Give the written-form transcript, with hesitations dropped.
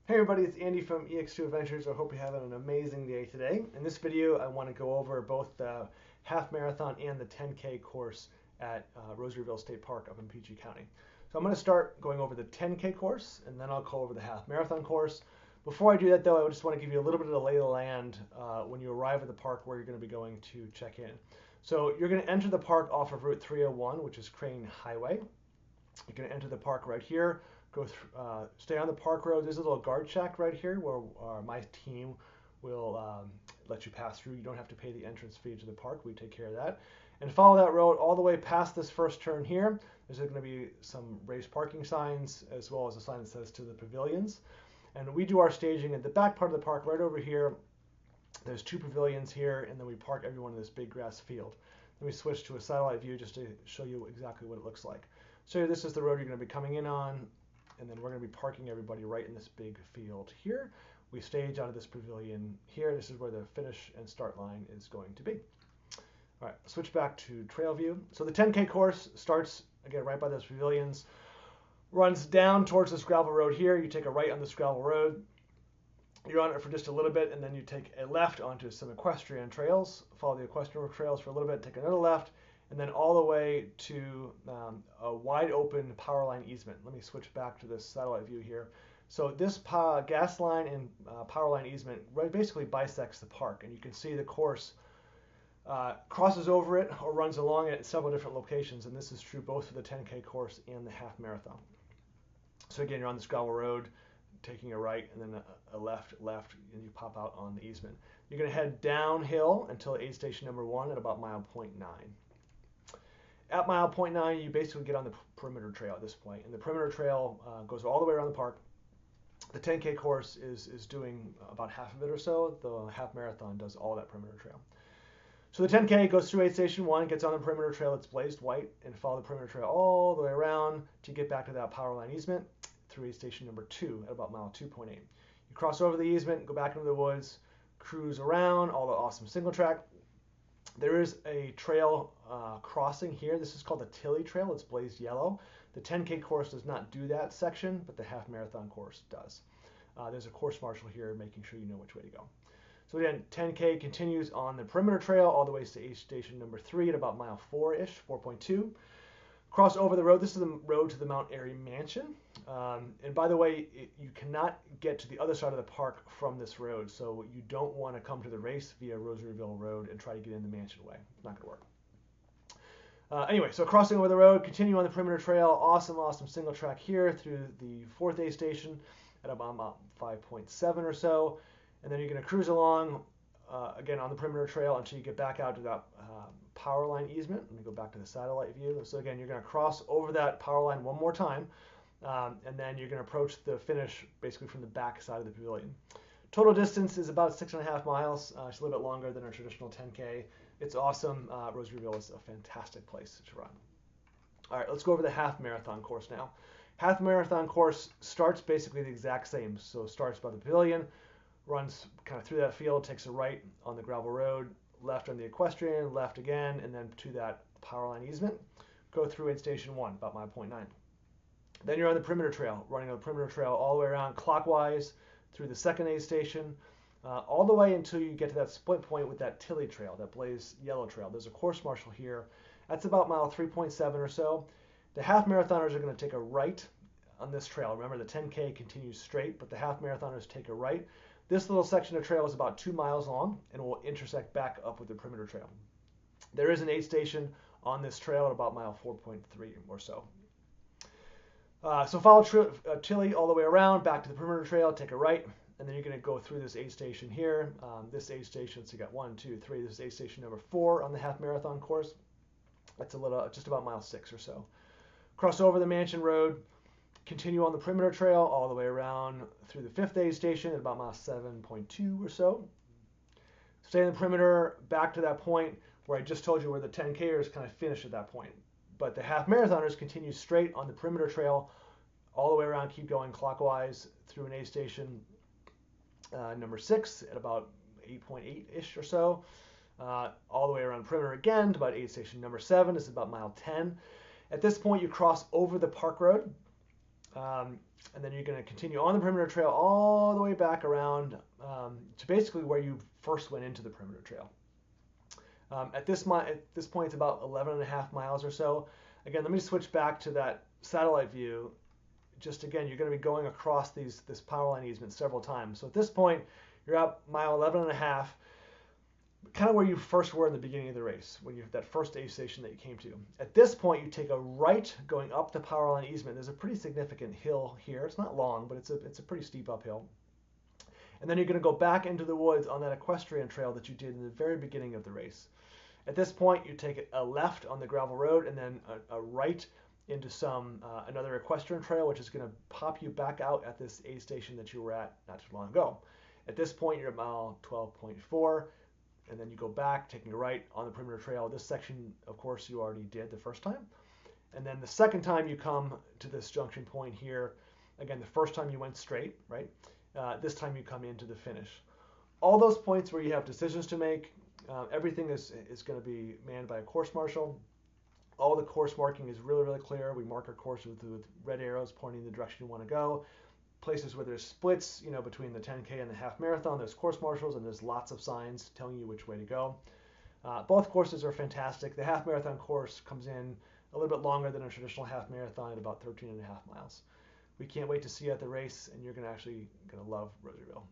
Hey everybody, it's Andy from EX2 Adventures. I hope you're having an amazing day today. In this video, I want to go over both the half marathon and the 10K course at Rosaryville State Park up in PG County. So I'm going to start going over the 10K course, and then I'll go over the half marathon course. Before I do that though, I just want to give you a little bit of the lay of the land when you arrive at the park where you're going to be going to check in. So you're going to enter the park off of Route 301, which is Crane Highway. You're going to enter the park right here. Stay on the park road. There's a little guard shack right here where my team will let you pass through. You don't have to pay the entrance fee to the park. We take care of that. And follow that road all the way past this first turn here. There's going to be some raised parking signs as well as a sign that says to the pavilions. And we do our staging at the back part of the park right over here. There's two pavilions here, and then we park everyone in this big grass field. Then we switch to a satellite view just to show you exactly what it looks like. So this is the road you're going to be coming in on, and then we're going to be parking everybody right in this big field here. We stage out of this pavilion here. This is where the finish and start line is going to be. All right, switch back to trail view. So the 10K course starts, again, right by those pavilions, runs down towards this gravel road here. You take a right on this gravel road. You're on it for just a little bit, and then you take a left onto some equestrian trails. Follow the equestrian trails for a little bit, take another left, and then all the way to a wide open power line easement. Let me switch back to this satellite view here. So this gas line and power line easement basically bisects the park, and you can see the course crosses over it or runs along it at several different locations, and this is true both for the 10K course and the half marathon. So again, you're on this gravel road, taking a right and then a left, and you pop out on the easement. You're going to head downhill until aid station number 1 at about mile 0.9. At mile 0.9, you basically get on the perimeter trail at this point, and the perimeter trail goes all the way around the park. The 10K course is doing about half of it or so. The half marathon does all that perimeter trail. So the 10K goes through aid station 1, gets on the perimeter trail that's blazed white, and follow the perimeter trail all the way around to get back to that power line easement through aid station number 2 at about mile 2.8. You cross over the easement, go back into the woods, cruise around, all the awesome single track. There is a trail crossing here. This is called the Tilly Trail. It's blazed yellow. The 10K course does not do that section, but the half marathon course does. There's a course marshal here making sure you know which way to go. So again, 10K continues on the perimeter trail all the way to aid station number 3 at about mile 4-ish, 4.2. Cross over the road. This is the road to the Mount Airy Mansion. And by the way, you cannot get to the other side of the park from this road, so you don't want to come to the race via Rosaryville Road and try to get in the mansion way. It's not going to work. Anyway, so crossing over the road, continue on the perimeter trail. Awesome single track here through the 4th aid station at about 5.7 or so. And then you're going to cruise along again on the perimeter trail until you get back out to that power line easement. Let me go back to the satellite view. So again, you're going to cross over that power line one more time, and then you're going to approach the finish basically from the back side of the pavilion. Total distance is about 6.5 miles. It's a little bit longer than our traditional 10K. It's awesome. Rosaryville is a fantastic place to run. All right, let's go over the half marathon course now. Half marathon course starts basically the exact same. So starts by the pavilion, runs kind of through that field, takes a right on the gravel road, left on the equestrian, left again, and then to that power line easement. Go through aid station 1, about mile 0.9. Then you're on the perimeter trail, running on the perimeter trail all the way around clockwise through the 2nd aid station, all the way until you get to that split point with that Tilly Trail, that blazed yellow trail. There's a course marshal here. That's about mile 3.7 or so. The half marathoners are going to take a right on this trail. Remember, the 10K continues straight, but the half marathoners take a right. This little section of trail is about 2 miles long and will intersect back up with the perimeter trail. There is an aid station on this trail at about mile 4.3 or so. So follow Tilly all the way around, back to the perimeter trail, take a right, and then you're going to go through this aid station here. This aid station, so you got 1, 2, 3. This is aid station number 4 on the half marathon course. That's just about mile 6 or so. Cross over the Mansion Road. Continue on the perimeter trail all the way around through the 5th aid station at about mile 7.2 or so. Stay in the perimeter back to that point where I just told you where the 10Kers kind of finish at that point. But the half marathoners continue straight on the perimeter trail all the way around, keep going clockwise through an aid station number 6 at about 8.8-ish or so. All the way around the perimeter again to about aid station number 7. This is about mile 10. At this point, you cross over the park road. And then you're going to continue on the perimeter trail all the way back around to basically where you first went into the perimeter trail. At this point, it's about 11.5 miles or so. Again, let me switch back to that satellite view. Just again, you're going to be going across this power line easement several times. So at this point, you're at mile 11.5, kind of where you first were in the beginning of the race, when you're that first aid station that you came to. At this point, you take a right going up the power line easement. There's a pretty significant hill here. It's not long, but it's a pretty steep uphill. And then you're going to go back into the woods on that equestrian trail that you did in the very beginning of the race. At this point, you take a left on the gravel road and then a right into another equestrian trail, which is going to pop you back out at this aid station that you were at not too long ago. At this point, you're at mile 12.4, and then you go back, taking a right on the perimeter trail. This section, of course, you already did the first time. And then the second time you come to this junction point here, again, the first time you went straight, right? This time you come into the finish. All those points where you have decisions to make, everything is going to be manned by a course marshal. All the course marking is really, really clear. We mark our course with red arrows pointing in the direction you want to go. Places where there's splits, between the 10K and the half marathon, there's course marshals and there's lots of signs telling you which way to go. Both courses are fantastic. The half marathon course comes in a little bit longer than a traditional half marathon at about 13.5 miles. We can't wait to see you at the race, and you're actually going to love Rosaryville.